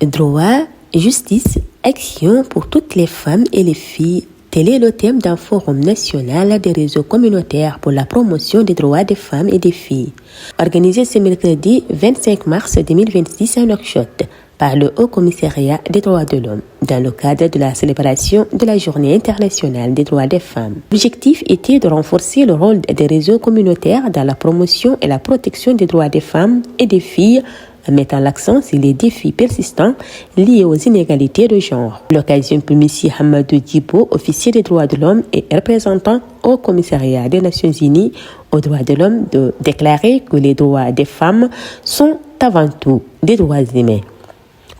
Droit, justice, action pour toutes les femmes et les filles. Tel est le thème d'un forum national des réseaux communautaires pour la promotion des droits des femmes et des filles, organisé ce mercredi 25 mars 2026 à Nouakchott par le Haut Commissariat des droits de l'homme, dans le cadre de la célébration de la Journée internationale des droits des femmes. L'objectif était de renforcer le rôle des réseaux communautaires dans la promotion et la protection des droits des femmes et des filles, en mettant l'accent sur les défis persistants liés aux inégalités de genre. L'occasion pour M. Hamadou Djibo, officier des droits de l'homme et représentant au commissariat des Nations Unies aux droits de l'homme, de déclarer que les droits des femmes sont avant tout des droits humains.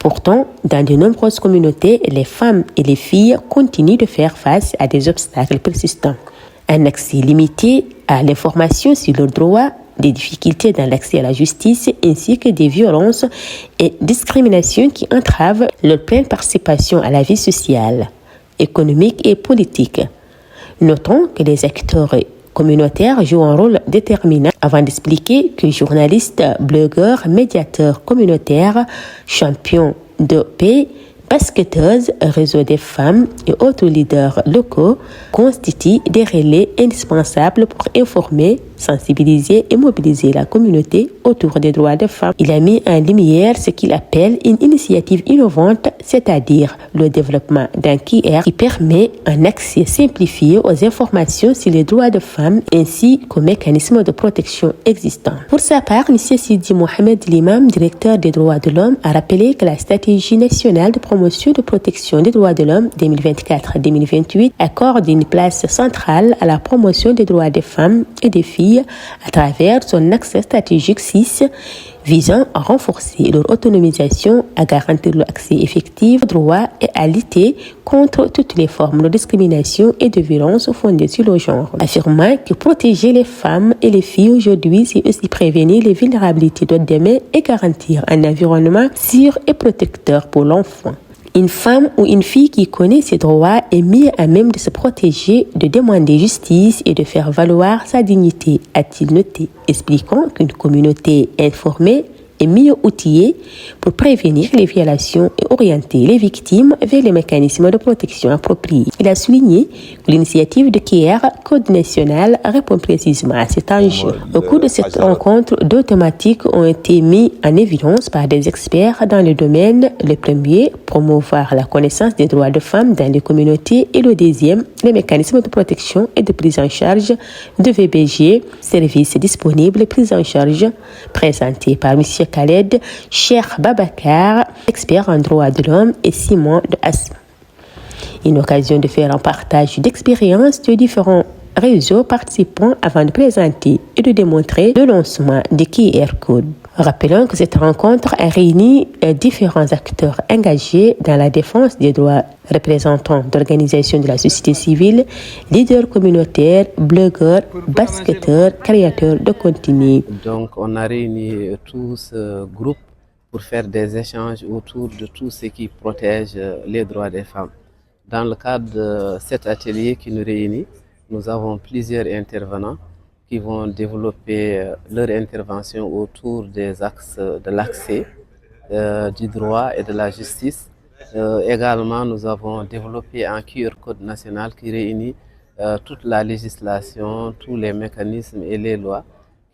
Pourtant, dans de nombreuses communautés, les femmes et les filles continuent de faire face à des obstacles persistants. Un accès limité à l'information sur leurs droits, des difficultés dans l'accès à la justice ainsi que des violences et discriminations qui entravent leur pleine participation à la vie sociale, économique et politique. Notons que les acteurs communautaires jouent un rôle déterminant avant d'expliquer que journalistes, blogueurs, médiateurs communautaires, champions de paix, basketteuses, réseaux des femmes et autres leaders locaux constituent des relais indispensables pour informer, sensibiliser et mobiliser la communauté autour des droits des femmes. Il a mis en lumière ce qu'il appelle une initiative innovante, c'est-à-dire le développement d'un QR qui permet un accès simplifié aux informations sur les droits des femmes ainsi qu'aux mécanismes de protection existants. Pour sa part, M. Sidi Mohamed Limam, directeur des droits de l'homme, a rappelé que la stratégie nationale de promotion de protection des droits de l'homme 2024-2028 accorde une place centrale à la promotion des droits des femmes et des filles à travers son axe stratégique 6 visant à renforcer leur autonomisation, à garantir l'accès effectif aux droits et à lutter contre toutes les formes de discrimination et de violence fondées sur le genre, affirmant que protéger les femmes et les filles aujourd'hui, c'est aussi prévenir les vulnérabilités de demain et garantir un environnement sûr et protecteur pour l'enfant. Une femme ou une fille qui connaît ses droits est mise à même de se protéger, de demander justice et de faire valoir sa dignité, a-t-il noté, expliquant qu'une communauté informée est mieux outillée pour prévenir les violations et orienter les victimes vers les mécanismes de protection appropriés. Il a souligné que l'initiative de KR, Code national, répond précisément à cet enjeu. Au cours de cette rencontre, deux thématiques ont été mises en évidence par des experts dans le domaine. Le premier, promouvoir la connaissance des droits des femmes dans les communautés, et le deuxième, les mécanismes de protection et de prise en charge de VBG, services disponibles et prise en charge, présenté par M. Khaled Cheikh Babacar, expert en droits de l'homme, et Simon de Asma. Une occasion de faire un partage d'expériences de différents réseaux participants avant de présenter et de démontrer le lancement du QR Code. Rappelons que cette rencontre a réuni différents acteurs engagés dans la défense des droits, représentants d'organisations de la société civile, leaders communautaires, blogueurs, basketteurs, créateurs de contenu. Donc on a réuni tout ce groupe pour faire des échanges autour de tout ce qui protège les droits des femmes. Dans le cadre de cet atelier qui nous réunit, nous avons plusieurs intervenants qui vont développer leur intervention autour des axes de l'accès, du droit et de la justice. Également, nous avons développé un QR code national qui réunit toute la législation, tous les mécanismes et les lois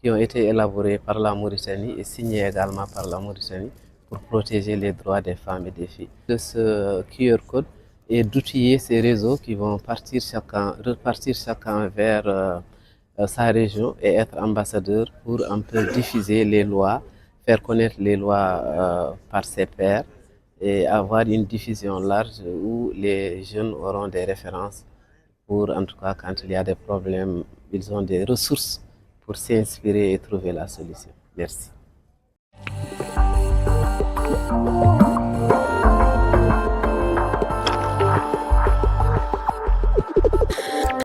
qui ont été élaborés par la Mauritanie et signés également par la Mauritanie pour protéger les droits des femmes et des filles. De ce QR code et d'outiller ces réseaux qui vont repartir chacun vers sa région et être ambassadeur pour un peu diffuser les lois, faire connaître les lois par ses pairs et avoir une diffusion large où les jeunes auront des références pour, en tout cas, quand il y a des problèmes, ils ont des ressources pour s'inspirer et trouver la solution. Merci.